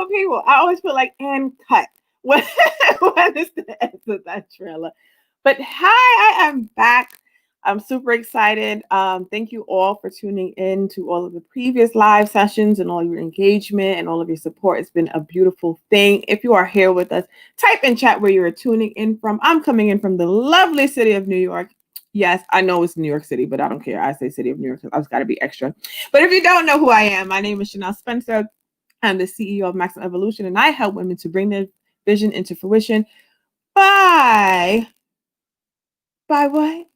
for people. I always feel like and cut when, when it's the end of that trailer. But hi, I am back. I'm super excited. Thank you all for tuning in to all of the previous live sessions and all your engagement and all of your support. It's been a beautiful thing. If you are here with us, type in chat where you are tuning in from. I'm coming in from the lovely city of New York. Yes, I know it's New York City, but I don't care. I say city of New York because I've got to be extra. But if you don't know who I am, my name is Chanel Spencer. I'm the CEO of Maximum Evolution, and I help women to bring their vision into fruition by what?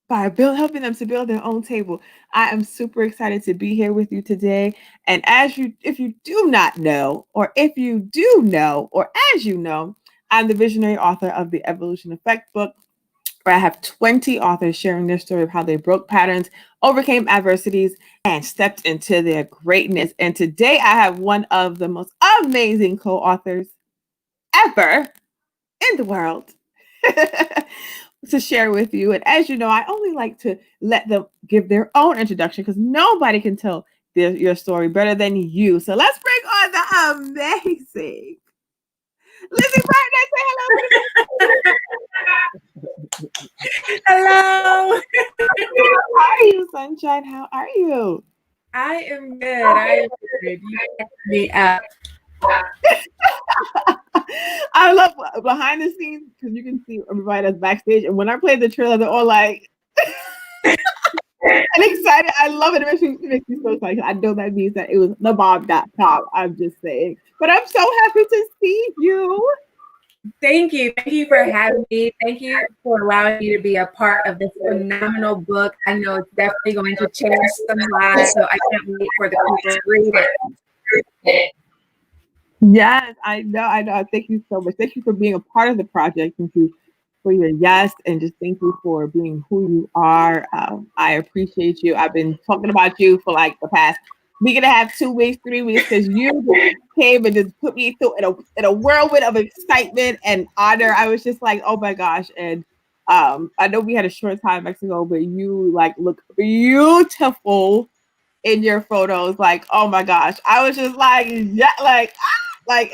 By helping them to build their own table. I am super excited to be here with you today. And if you do not know, or if you do know, or as you know, I'm the visionary author of the Evolution Effect book, where I have 20 authors sharing their story of how they broke patterns, overcame adversities, and stepped into their greatness. And today I have one of the most amazing co-authors ever in the world to share with you. And as you know, I only like to let them give their own introduction because nobody can tell your story better than you. So let's bring on the amazing Lindsey Vertner. Say hello. Hello. How are you, Sunshine? How are you? I am good. I am good. You kept me up. I love behind the scenes because you can see everybody that's backstage. And when I play the trailer, they're all like and excited. I love it. It makes me so excited. I know that means that it was the bomb.com. I'm just saying. But I'm so happy to see you. Thank you. Thank you for having me. Thank you for allowing me to be a part of this phenomenal book. I know it's definitely going to change some lives, so I can't wait for the people to read it. Yes, I know. I know. Thank you so much. Thank you for being a part of the project. Thank you for your yes, and just thank you for being who you are. I appreciate you. I've been talking about you for like the past week and a half, 2 weeks, 3 weeks, because you came and just put me through in a whirlwind of excitement and honor. I was just like, oh my gosh. And I know we had a short time in Mexico, but you like look beautiful in your photos. Like, oh my gosh. I was just like, yeah, like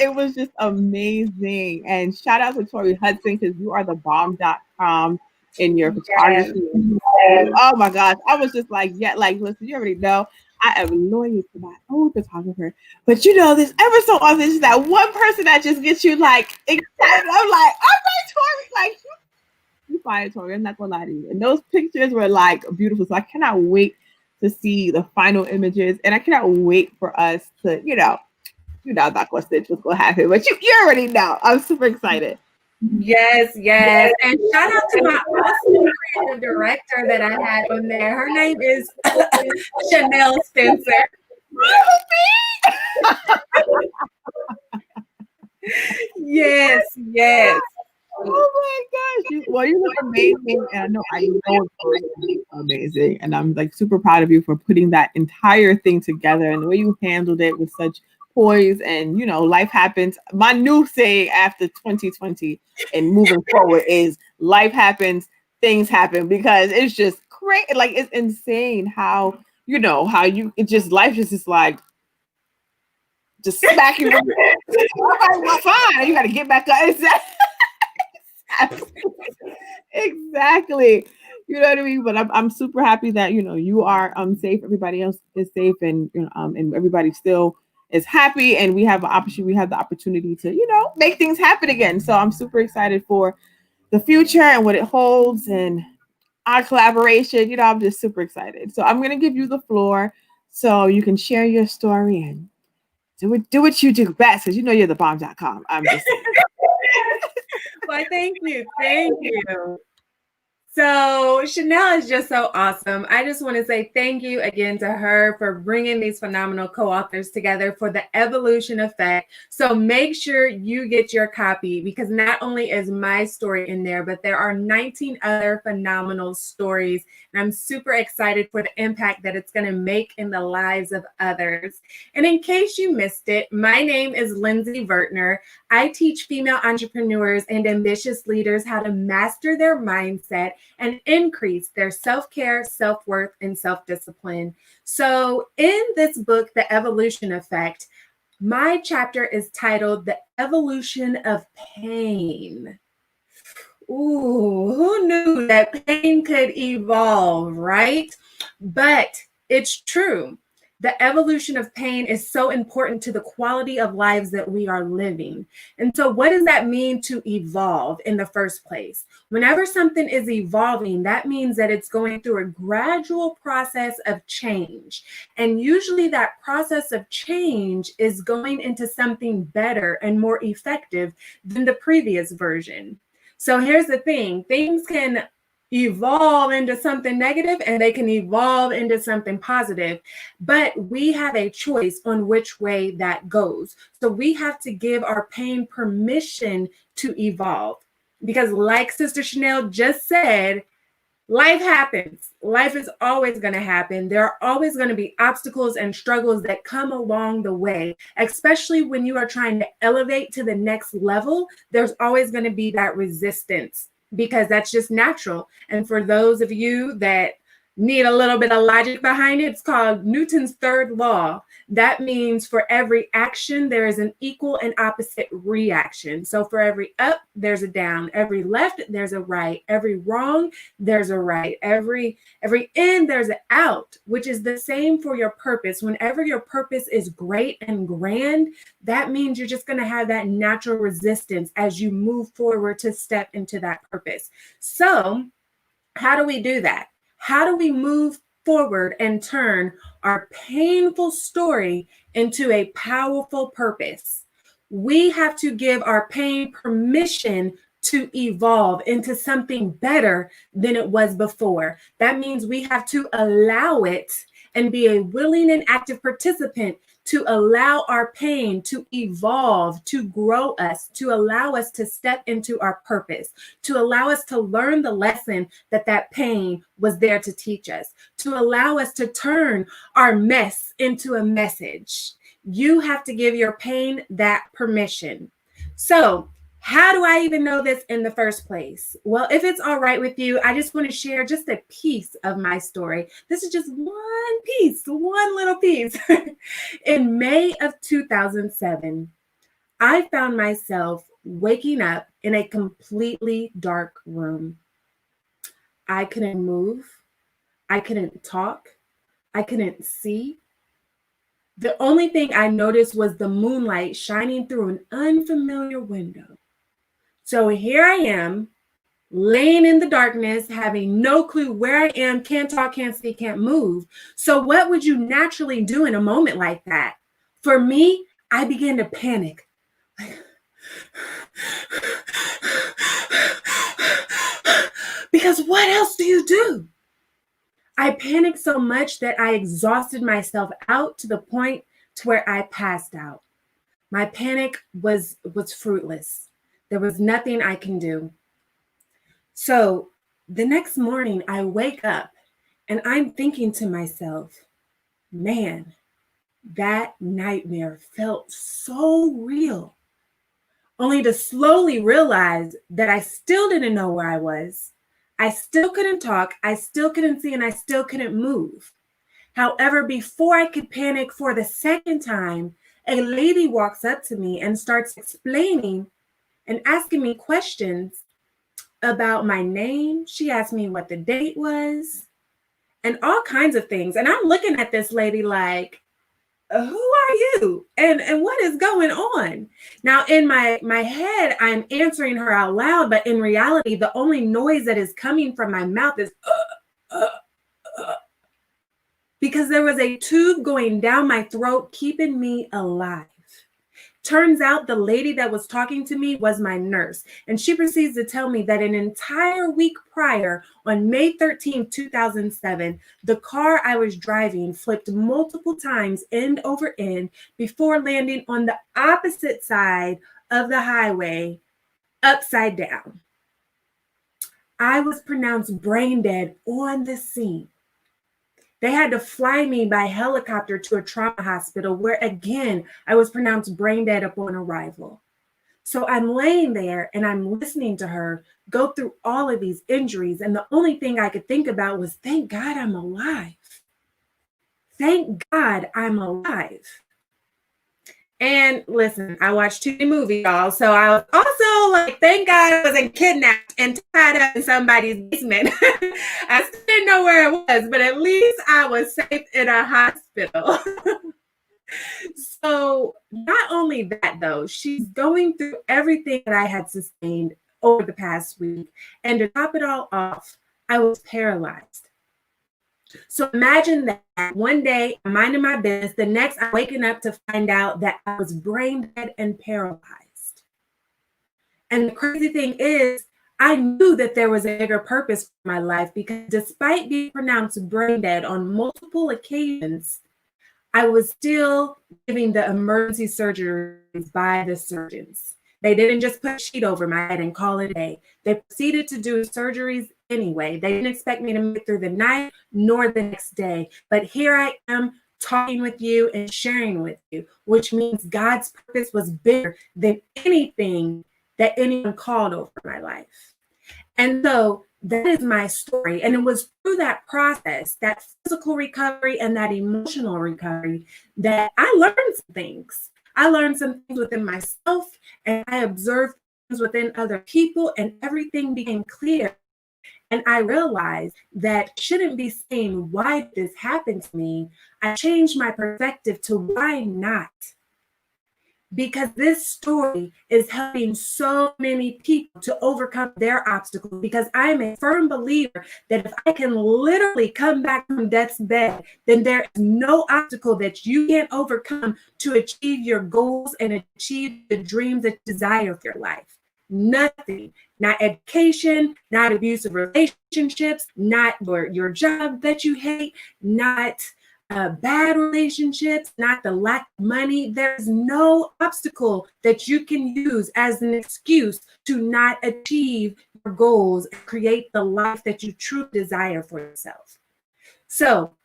it was just amazing. And shout out to Tori Hudson because you are the bomb.com in your photography. Yes. Oh my gosh. I was just like, yeah, like listen, you already know I am loyal to my own photographer. But you know, this ever so often is that one person that just gets you like excited. I'm like, all right, Tori, like you fired Tori. I'm not gonna lie to you. And those pictures were like beautiful. So I cannot wait to see the final images. And I cannot wait for us to, you're not gonna stitch what's gonna happen, but you already know. I'm super excited. Yes. And shout out to my awesome creative director that I had on there. Her name is Chanel Spencer. Yes. Oh my gosh. You look amazing. And I know it's amazing. And I'm like super proud of you for putting that entire thing together and the way you handled it with such poise. And life happens. My new saying after 2020 and moving forward is life happens, things happen, because it's just crazy. Like it's insane how it's just life just like just smack you. Fine. You gotta get back up. Exactly. You know what I mean? But I'm super happy that you are safe. Everybody else is safe, and and everybody still is happy, and we have the opportunity to make things happen again. So I'm super excited for the future and what it holds and our collaboration. I'm just super excited. So I'm gonna give you the floor so you can share your story and do what you do best, because you're the bomb.com. I'm just saying. Well, thank you. So Chanel is just so awesome. I just want to say thank you again to her for bringing these phenomenal co-authors together for the Evolution Effect. So make sure you get your copy, because not only is my story in there, but there are 19 other phenomenal stories. And I'm super excited for the impact that it's going to make in the lives of others. And in case you missed it, my name is Lindsey Vertner. I teach female entrepreneurs and ambitious leaders how to master their mindset and increase their self-care, self-worth, and self-discipline. So in this book, The Evolution Effect, My chapter is titled The Evolution of Pain. Ooh, who knew that pain could evolve, right? But it's true. The evolution of pain is so important to the quality of lives that we are living. And so, what does that mean to evolve in the first place? Whenever something is evolving, that means that it's going through a gradual process of change. And usually, that process of change is going into something better and more effective than the previous version. So here's the thing, things can evolve into something negative and they can evolve into something positive, but we have a choice on which way that goes. So we have to give our pain permission to evolve, because like Sister Chanel just said, life happens. Life is always going to happen. There are always going to be obstacles and struggles that come along the way, especially when you are trying to elevate to the next level. There's always going to be that resistance, because that's just natural. And for those of you that need a little bit of logic behind it, it's called Newton's third law. That means for every action, there is an equal and opposite reaction. So for every up, there's a down. Every left, there's a right. Every wrong, there's a right. Every in, there's an out, which is the same for your purpose. Whenever your purpose is great and grand, that means you're just going to have that natural resistance as you move forward to step into that purpose. So how do we do that? How do we move forward and turn our painful story into a powerful purpose? We have to give our pain permission to evolve into something better than it was before. That means we have to allow it and be a willing and active participant to allow our pain to evolve, to grow us, to allow us to step into our purpose, to allow us to learn the lesson that that pain was there to teach us, to allow us to turn our mess into a message. You have to give your pain that permission. So, how do I even know this in the first place? Well, if it's all right with you, I just want to share just a piece of my story. This is just one piece, one little piece. In May of 2007, I found myself waking up in a completely dark room. I couldn't move. I couldn't talk. I couldn't see. The only thing I noticed was the moonlight shining through an unfamiliar window. So here I am, laying in the darkness, having no clue where I am, can't talk, can't see, can't move. So what would you naturally do in a moment like that? For me, I began to panic. Because what else do you do? I panicked so much that I exhausted myself out to the point to where I passed out. My panic was fruitless. There was nothing I can do. So the next morning I wake up and I'm thinking to myself, man, that nightmare felt so real. Only to slowly realize that I still didn't know where I was. I still couldn't talk, I still couldn't see, and I still couldn't move. However, before I could panic for the second time, a lady walks up to me and starts explaining and asking me questions about my name. She asked me what the date was and all kinds of things. And I'm looking at this lady like, who are you? And what is going on? Now, in my head, I'm answering her out loud, but in reality, the only noise that is coming from my mouth is because there was a tube going down my throat, keeping me alive. Turns out the lady that was talking to me was my nurse, and she proceeds to tell me that an entire week prior, on May 13, 2007, the car I was driving flipped multiple times end over end before landing on the opposite side of the highway, upside down. I was pronounced brain dead on the scene. They had to fly me by helicopter to a trauma hospital where, again, I was pronounced brain dead upon arrival. So I'm laying there and I'm listening to her go through all of these injuries. And the only thing I could think about was, thank God I'm alive. Thank God I'm alive. And listen, I watched too many movies, y'all. So I was also like, thank God I wasn't kidnapped and tied up in somebody's basement. I still didn't know where it was, but at least I was safe in a hospital. So not only that, though, she's going through everything that I had sustained over the past week. And to top it all off, I was paralyzed. So imagine that one day I'm minding my business, the next I'm waking up to find out that I was brain dead and paralyzed. And the crazy thing is, I knew that there was a bigger purpose for my life because despite being pronounced brain dead on multiple occasions, I was still giving the emergency surgeries by the surgeons. They didn't just put a sheet over my head and call it a day. They proceeded to do surgeries anyway. They didn't expect me to make it through the night nor the next day. But here I am talking with you and sharing with you, which means God's purpose was bigger than anything that anyone called over my life. And so that is my story. And it was through that process, that physical recovery and that emotional recovery, that I learned some things. I learned some things within myself, and I observed things within other people, and everything became clear. And I realized that shouldn't be saying, why did this happen to me? I changed my perspective to why not? Because this story is helping so many people to overcome their obstacles. Because I am a firm believer that if I can literally come back from death's bed, then there is no obstacle that you can't overcome to achieve your goals and achieve the dreams that you desire for your life. Nothing, not education, not abusive relationships, not your job that you hate, not bad relationships, not the lack of money. There's no obstacle that you can use as an excuse to not achieve your goals and create the life that you truly desire for yourself. So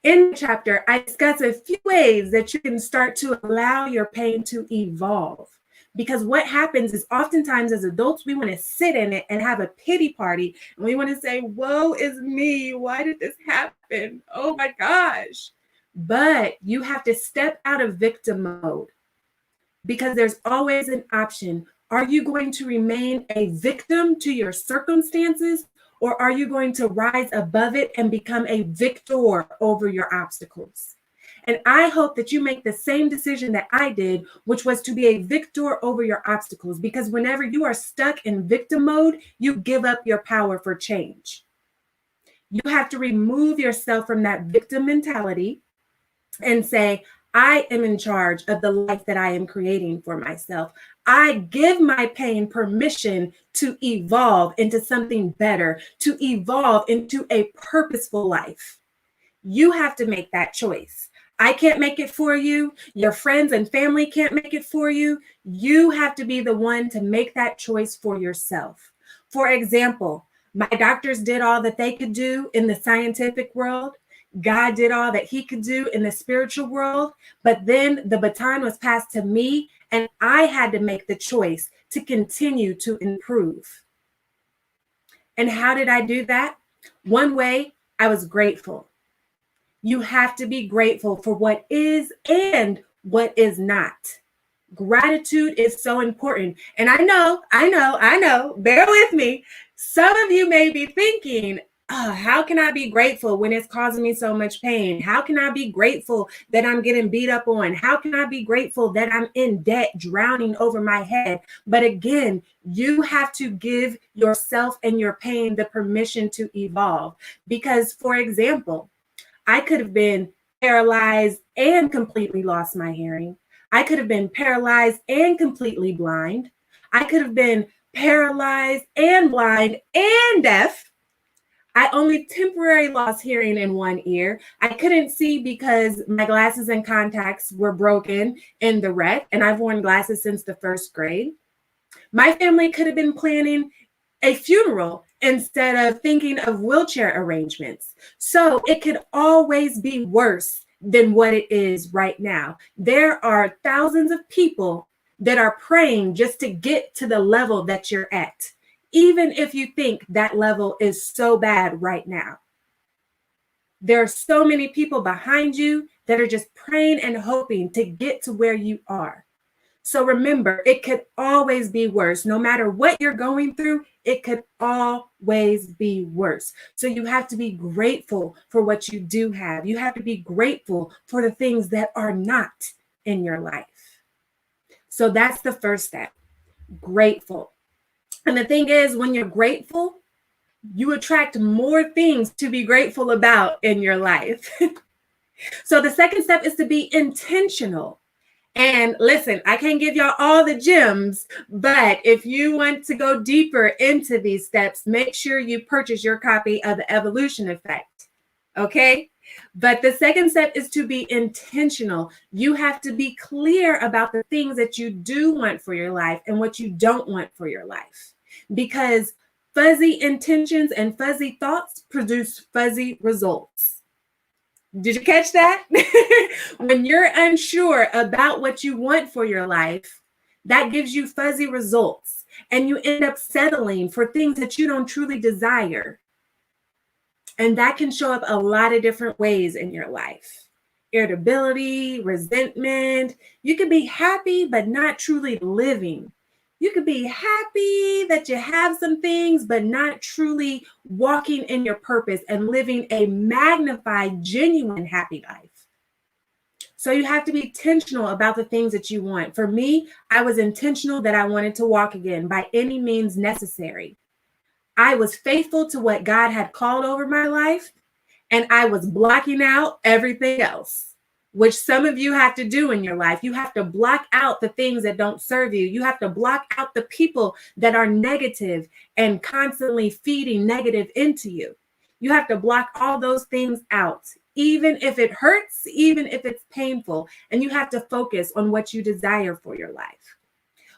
in the chapter, I discuss a few ways that you can start to allow your pain to evolve. Because what happens is oftentimes as adults, we want to sit in it and have a pity party. And we want to say, woe is me. Why did this happen? Oh my gosh. But you have to step out of victim mode because there's always an option. Are you going to remain a victim to your circumstances, or are you going to rise above it and become a victor over your obstacles? And I hope that you make the same decision that I did, which was to be a victor over your obstacles. Because whenever you are stuck in victim mode, you give up your power for change. You have to remove yourself from that victim mentality and say, I am in charge of the life that I am creating for myself. I give my pain permission to evolve into something better, to evolve into a purposeful life. You have to make that choice. I can't make it for you. Your friends and family can't make it for you. You have to be the one to make that choice for yourself. For example, my doctors did all that they could do in the scientific world. God did all that he could do in the spiritual world. But then the baton was passed to me, and I had to make the choice to continue to improve. And how did I do that? One way, I was grateful. You have to be grateful for what is and what is not. Gratitude is so important. And I know, bear with me. Some of you may be thinking, oh, how can I be grateful when it's causing me so much pain? How can I be grateful that I'm getting beat up on? How can I be grateful that I'm in debt, drowning over my head? But again, you have to give yourself and your pain the permission to evolve. Because, for example, I could have been paralyzed and completely lost my hearing. I could have been paralyzed and completely blind. I could have been paralyzed and blind and deaf. I only temporarily lost hearing in one ear. I couldn't see because my glasses and contacts were broken in the wreck, and I've worn glasses since the first grade. My family could have been planning a funeral instead of thinking of wheelchair arrangements. So it could always be worse than what it is right now. There are thousands of people that are praying just to get to the level that you're at, even if you think that level is so bad right now. There are so many people behind you that are just praying and hoping to get to where you are. So remember, it could always be worse. No matter what you're going through, it could always be worse. So you have to be grateful for what you do have. You have to be grateful for the things that are not in your life. So that's the first step, grateful. And the thing is, when you're grateful, you attract more things to be grateful about in your life. So the second step is to be intentional. And listen, I can't give y'all all the gems, but if you want to go deeper into these steps, make sure you purchase your copy of The Evolution Effect. Okay? But the second step is to be intentional. You have to be clear about the things that you do want for your life and what you don't want for your life. Because fuzzy intentions and fuzzy thoughts produce fuzzy results. Did you catch that? When you're unsure about what you want for your life, that gives you fuzzy results, and you end up settling for things that you don't truly desire. And that can show up a lot of different ways in your life. Irritability, resentment. You can be happy, but not truly living. You could be happy that you have some things, but not truly walking in your purpose and living a magnified, genuine, happy life. So you have to be intentional about the things that you want. For me, I was intentional that I wanted to walk again by any means necessary. I was faithful to what God had called over my life, and I was blocking out everything else, which some of you have to do in your life. You have to block out the things that don't serve you. You have to block out the people that are negative and constantly feeding negative into you. You have to block all those things out, even if it hurts, even if it's painful, and you have to focus on what you desire for your life.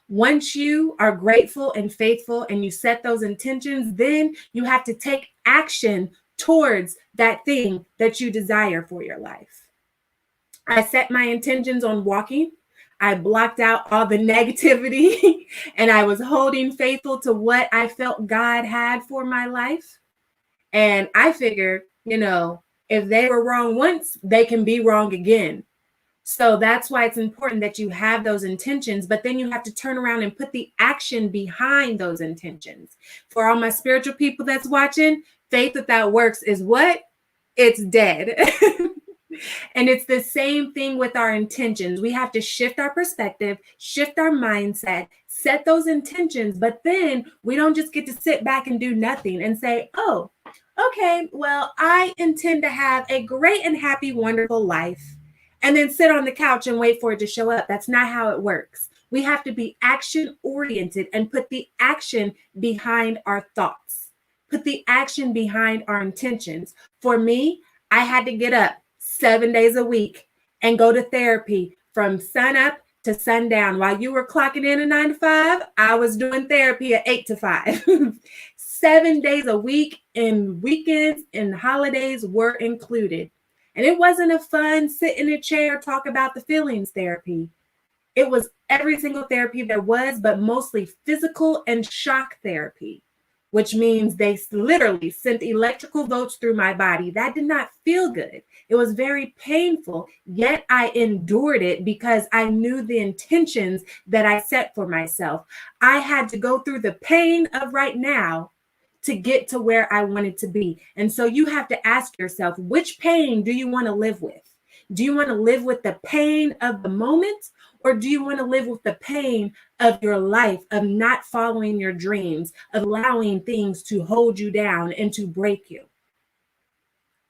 Once you are grateful and faithful and you set those intentions, then you have to take action towards that thing that you desire for your life. I set my intentions on walking. I blocked out all the negativity and I was holding faithful to what I felt God had for my life. And I figured, if they were wrong once, they can be wrong again. So that's why it's important that you have those intentions, but then you have to turn around and put the action behind those intentions. For all my spiritual people that's watching, faith without works is what? It's dead. And it's the same thing with our intentions. We have to shift our perspective, shift our mindset, set those intentions, but then we don't just get to sit back and do nothing and say, oh, okay, well, I intend to have a great and happy, wonderful life, and then sit on the couch and wait for it to show up. That's not how it works. We have to be action oriented and put the action behind our thoughts, put the action behind our intentions. For me, I had to get up 7 days a week and go to therapy from sun up to sundown. While you were clocking in at 9 to 5, I was doing therapy at 8 to 5. 7 days a week, and weekends and holidays were included. And it wasn't a fun sit in a chair, talk about the feelings therapy. It was every single therapy there was, but mostly physical and shock therapy, which means they literally sent electrical volts through my body. That did not feel good. It was very painful, yet I endured it because I knew the intentions that I set for myself. I had to go through the pain of right now to get to where I wanted to be. And so you have to ask yourself, which pain do you want to live with? Do you want to live with the pain of the moment, or do you want to live with the pain of your life, of not following your dreams, of allowing things to hold you down and to break you?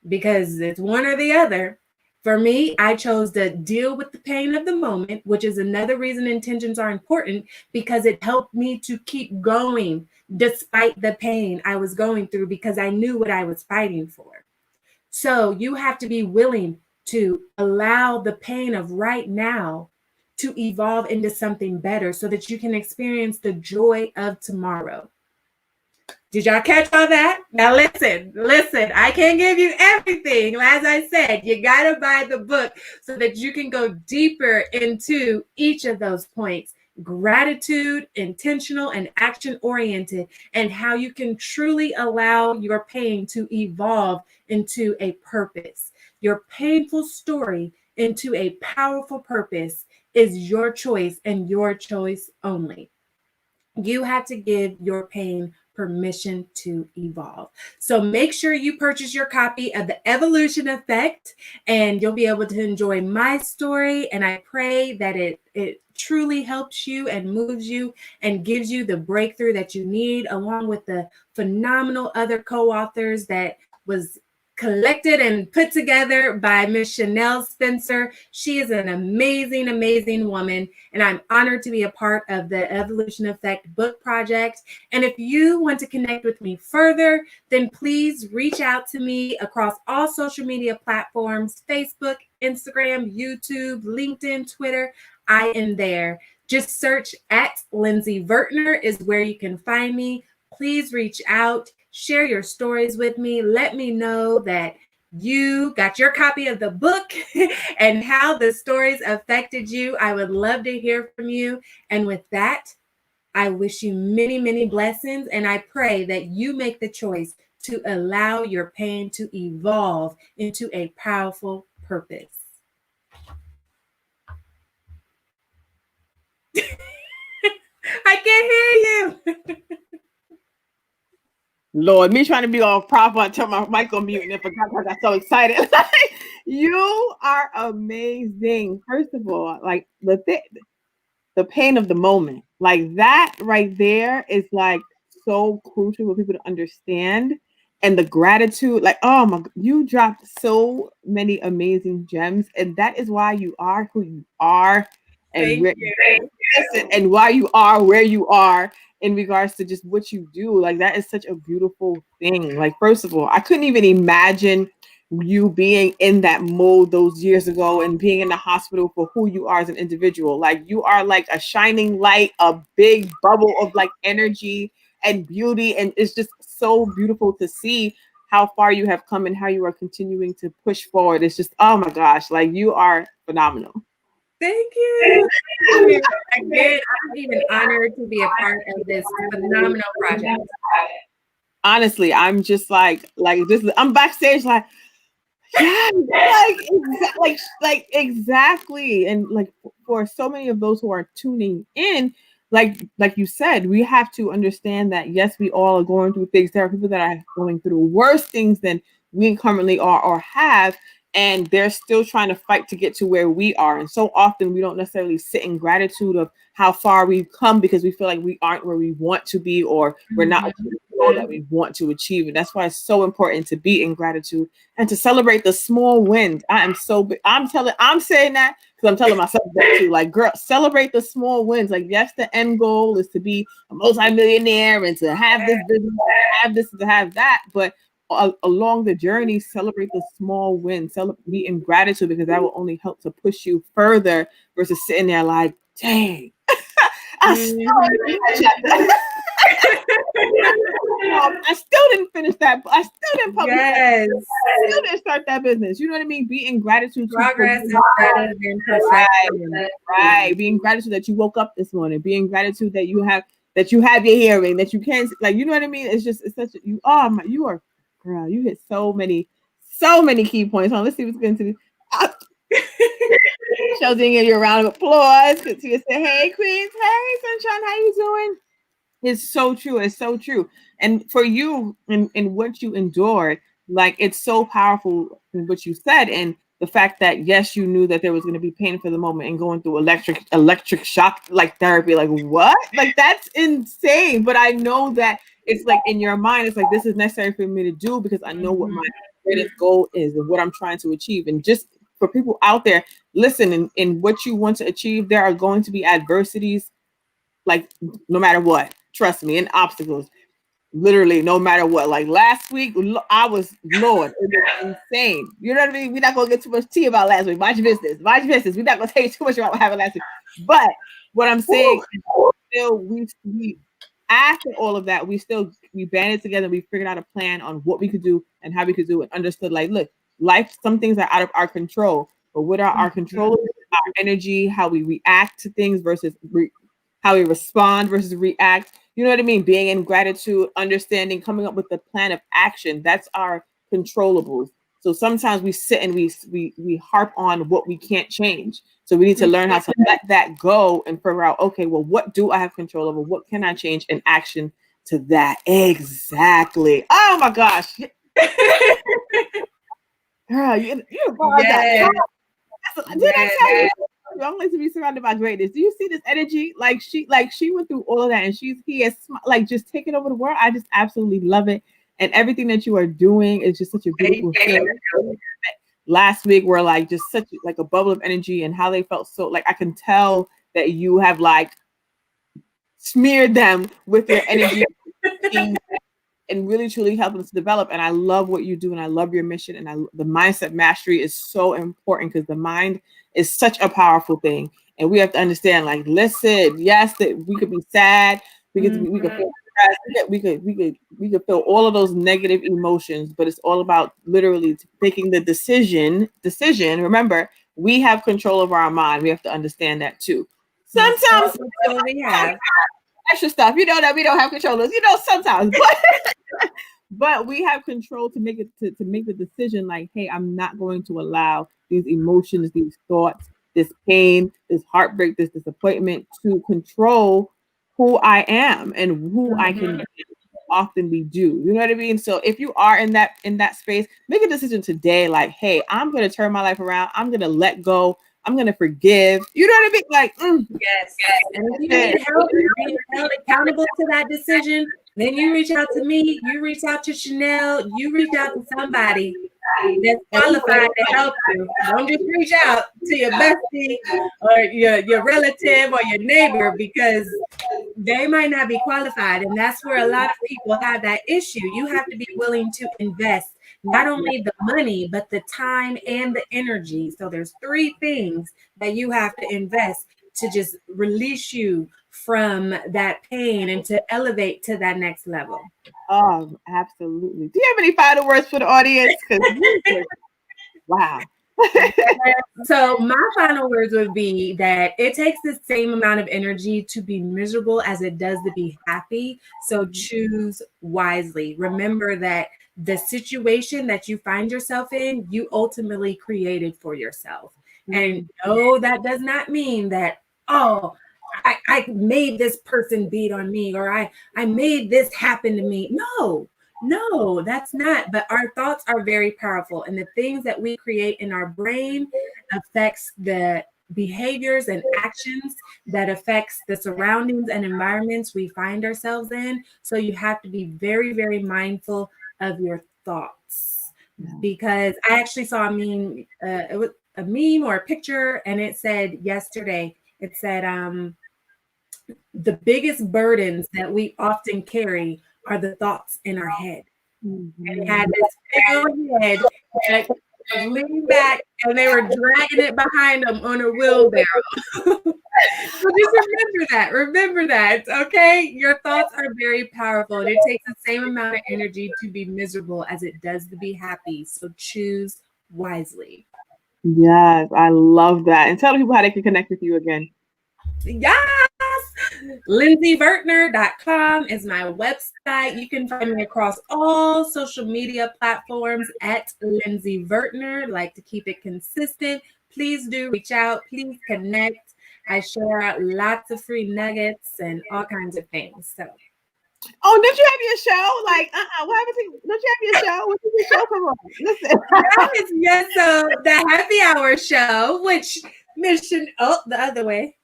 Because it's one or the other. For me, I chose to deal with the pain of the moment, which is another reason intentions are important, because it helped me to keep going despite the pain I was going through, because I knew what I was fighting for. So you have to be willing to allow the pain of right now to evolve into something better so that you can experience the joy of tomorrow. Did y'all catch all that? Now listen, I can't give you everything. As I said, you got to buy the book so that you can go deeper into each of those points. gratitude, intentional and action oriented, and how you can truly allow your pain to evolve into a purpose. Your painful story into a powerful purpose is your choice and your choice only. You have to give your pain permission to evolve. So make sure you purchase your copy of The Evolution Effect, and you'll be able to enjoy my story. And I pray that it truly helps you and moves you and gives you the breakthrough that you need, along with the phenomenal other co-authors that was collected and put together by Miss Chanel Spencer. She is an amazing, amazing woman, and I'm honored to be a part of the Evolution Effect book project. And if you want to connect with me further, then please reach out to me across all social media platforms: Facebook, Instagram, YouTube, LinkedIn, Twitter. I am there. Just search at Lindsey Vertner is where you can find me. Please reach out. Share your stories with me. Let me know that you got your copy of the book and how the stories affected you. I would love to hear from you. And with that, I wish you many, many blessings. And I pray that you make the choice to allow your pain to evolve into a powerful purpose. I can't hear you. Lord, me trying to be all proper, I turned my mic on mute and I forgot because I got so excited. You are amazing. First of all, like the pain of the moment, like that right there is like so crucial for people to understand. And the gratitude, like, oh my, you dropped so many amazing gems, and that is why you are who you are, and Thank where, you. and why you are where you are in regards to just what you do. Like that is such a beautiful thing. Like, first of all, I couldn't even imagine you being in that mode those years ago and being in the hospital for who you are as an individual. Like you are like a shining light, a big bubble of like energy and beauty. And it's just so beautiful to see how far you have come and how you are continuing to push forward. It's just, oh my gosh, like you are phenomenal. Thank you. Thank you. Again, I'm even honored to be a part of this phenomenal project. Honestly, I'm just like this. I'm backstage, like, yeah, like exactly. And like for so many of those who are tuning in, like you said, we have to understand that yes, we all are going through things. There are people that are going through worse things than we currently are or have, and they're still trying to fight to get to where we are. And so often we don't necessarily sit in gratitude of how far we've come because we feel like we aren't where we want to be, or we're not achieving the goal that we want to achieve. And that's why it's so important to be in gratitude and to celebrate the small wins. I'm saying that because I'm telling myself that too. Like, girl, celebrate the small wins. Like, yes, the end goal is to be a multimillionaire and to have this business, to have this, to have that. But along the journey, celebrate the small wins. Be in gratitude, because that will only help to push you further versus sitting there like, dang, I still didn't finish that. I still didn't publish that. I still didn't start that business. You know what I mean? Be in gratitude. Progress is better than perfection. Right. Be in gratitude that you woke up this morning. Be in gratitude that you have your hearing, that you can't, like, you know what I mean? It's just, it's such a, you are, girl, you hit so many key points. Let's see what's going to do. Sheldon, give you a round of applause. Good to you. Say, hey, Queens. Hey, Sunshine. How you doing? It's so true. It's so true. And for you in what you endured, like, it's so powerful in what you said. And the fact that, yes, you knew that there was going to be pain for the moment and going through electric shock, like therapy, like what? Like, that's insane. But I know that it's like in your mind, it's like, this is necessary for me to do because I know what my greatest goal is and what I'm trying to achieve. And just for people out there, listen, in what you want to achieve, there are going to be adversities, like, no matter what. Trust me, and obstacles, literally, no matter what. Like last week, I was, Lord, it was insane. You know what I mean? We're not gonna get too much tea about last week. Mind your business. Mind your business. We're not gonna tell you too much about what happened last week. But what I'm saying, still, we after all of that, we banded together. We figured out a plan on what we could do and how we could do it. Understood, like, look, life, some things are out of our control, but what are our control? Our energy, how we react to things versus how we respond versus react. You know what I mean? Being in gratitude, understanding, coming up with the plan of action. That's our controllables. So sometimes we sit and we harp on what we can't change. So we need to learn how to let that go and figure out, okay, well, what do I have control over? What can I change in action to that? Exactly. Oh my gosh. Girl, you brought that. Did I tell you? I'm going to be surrounded by greatness. Do you see this energy? She went through all of that, and he has like just taken over the world. I just absolutely love it, and everything that you are doing is just such a beautiful thing. Last week we're like just such like a bubble of energy, and how they felt so like I can tell that you have like smeared them with your energy and really truly helping us to develop. And I love what you do, and I love your mission. And the mindset mastery is so important because the mind is such a powerful thing, and we have to understand. Like, listen, yes, that we could be sad, we could feel stressed, we could feel all of those negative emotions, but it's all about literally making the decision. Remember, we have control over our mind. We have to understand that too. Sometimes we have extra stuff, that we don't have control of, sometimes, but we have control to make it to make the decision like, hey, I'm not going to allow these emotions, these thoughts, this pain, this heartbreak, this disappointment to control who I am and who I can often be due. You know what I mean? So if you are in that space, make a decision today like, hey, I'm going to turn my life around. I'm going to let go. I'm going to forgive. You know what I mean? Like, yes. And if you need help being held accountable to that decision, then you reach out to me, you reach out to Chanel, you reach out to somebody that's qualified to help you. Don't just reach out to your bestie or your relative or your neighbor, because they might not be qualified. And that's where a lot of people have that issue. You have to be willing to invest not only the money, but the time and the energy. So there's 3 things that you have to invest to just release you from that pain and to elevate to that next level. Oh, absolutely. Do you have any final words for the audience? Wow. So my final words would be that it takes the same amount of energy to be miserable as it does to be happy. So choose wisely. Remember that the situation that you find yourself in, you ultimately created for yourself. And no, that does not mean that, oh, I made this person beat on me, or I made this happen to me. No, that's not. But our thoughts are very powerful. And the things that we create in our brain affects the behaviors and actions that affects the surroundings and environments we find ourselves in. So you have to be very, very mindful of your thoughts. Because I actually saw a meme, it was a meme or a picture, and it said yesterday, it said, the biggest burdens that we often carry are the thoughts in our head. And it had this big old head that leaned back, and they were dragging it behind them on a wheelbarrow. So just remember that, okay? Your thoughts are very powerful, and it takes the same amount of energy to be miserable as it does to be happy. So choose wisely. Yes, I love that. And tell people how they can connect with you again. Yes. LindseyVertner.com is my website. You can find me across all social media platforms at Lindsey Vertner. Like to keep it consistent. Please do reach out. Please connect. I share out lots of free nuggets and all kinds of things. So. Oh, did you have your show? Like, what happened to you? Don't you have your show? What did your show come on? Listen. Yes, so the happy hour show, which the other way.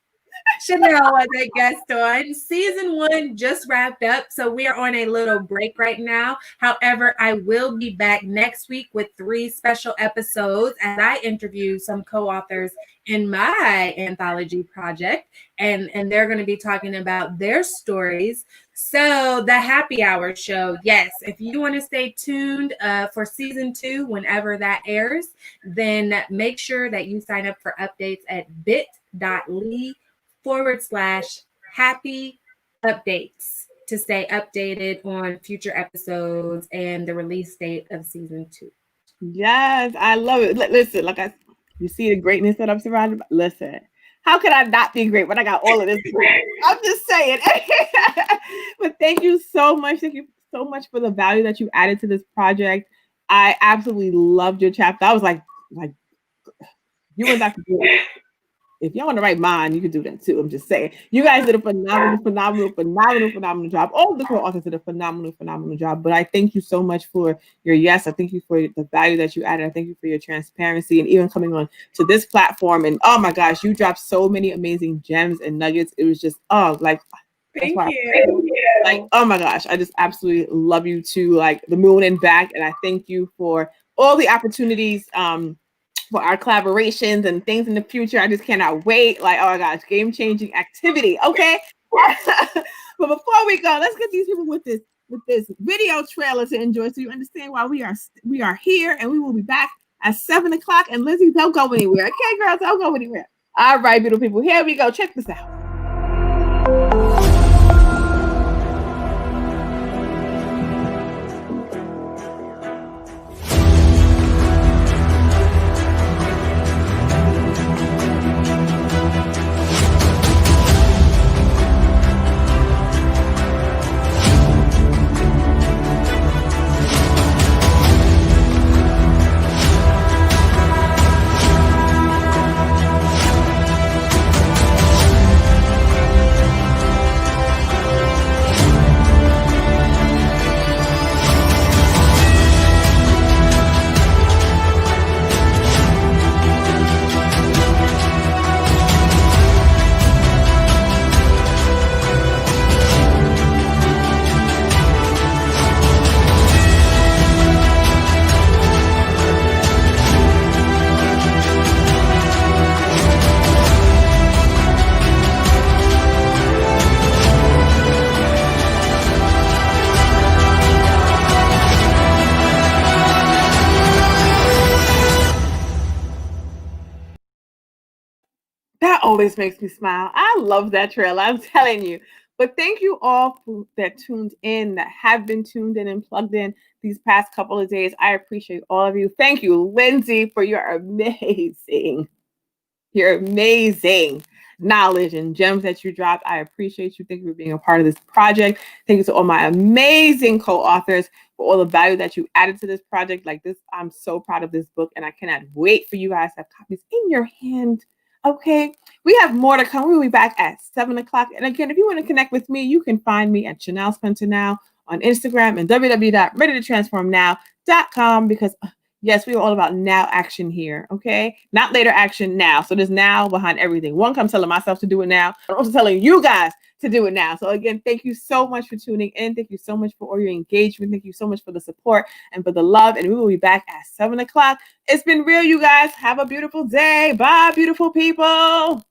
Chanel was a guest on. Season 1 just wrapped up, so we are on a little break right now. However, I will be back next week with 3 special episodes as I interview some co-authors in my anthology project, and they're going to be talking about their stories. So the happy hour show, yes, if you want to stay tuned for season 2, whenever that airs, then make sure that you sign up for updates at bit.ly/happy updates to stay updated on future episodes and the release date of season 2. Yes, I love it. Listen, you see the greatness that I'm surrounded by? Listen, How could I not be great when I got all of this? I'm just saying. But thank you so much. Thank you so much for the value that you added to this project. I absolutely loved your chapter. I was like you and Dr. Blue, if y'all want to write mine, you can do that too. I'm just saying. You guys did a phenomenal job. All of the co-authors did a phenomenal job. But I thank you so much for your yes. I thank you for the value that you added. I thank you for your transparency and even coming on to this platform. And oh my gosh, you dropped so many amazing gems and nuggets. It was just, Thank you. Like, oh my gosh, I just absolutely love you to like the moon and back. And I thank you for all the opportunities for our collaborations and things in the future. I just cannot wait. Like, oh my gosh, game-changing activity. Okay. But before we go, let's get these people with this video trailer to enjoy so you understand why we are here, and we will be back at 7 o'clock. And Lindsey, don't go anywhere. Okay, girls, don't go anywhere. All right, beautiful people. Here we go. Check this out. That always makes me smile. I love that trailer. I'm telling you. But thank you all that tuned in, that have been tuned in and plugged in these past couple of days. I appreciate all of you. Thank you, Lindsey, for your amazing knowledge and gems that you dropped. I appreciate you. Thank you for being a part of this project. Thank you to all my amazing co-authors for all the value that you added to this project. Like this, I'm so proud of this book, and I cannot wait for you guys to have copies in your hand. Okay, we have more to come. We'll be back at 7 o'clock. And again, if you want to connect with me, you can find me at Chanel Spencer Now on Instagram and www.readytotransformnow.com, because yes, we are all about now action here. Okay, not later action, now. So there's now behind everything. One, I'm telling myself to do it now. I'm also telling you guys to do it now. So again, thank you so much for tuning in. Thank you so much for all your engagement. Thank you so much for the support and for the love. And we will be back at 7 o'clock. It's been real, you guys. Have a beautiful day. Bye, beautiful people.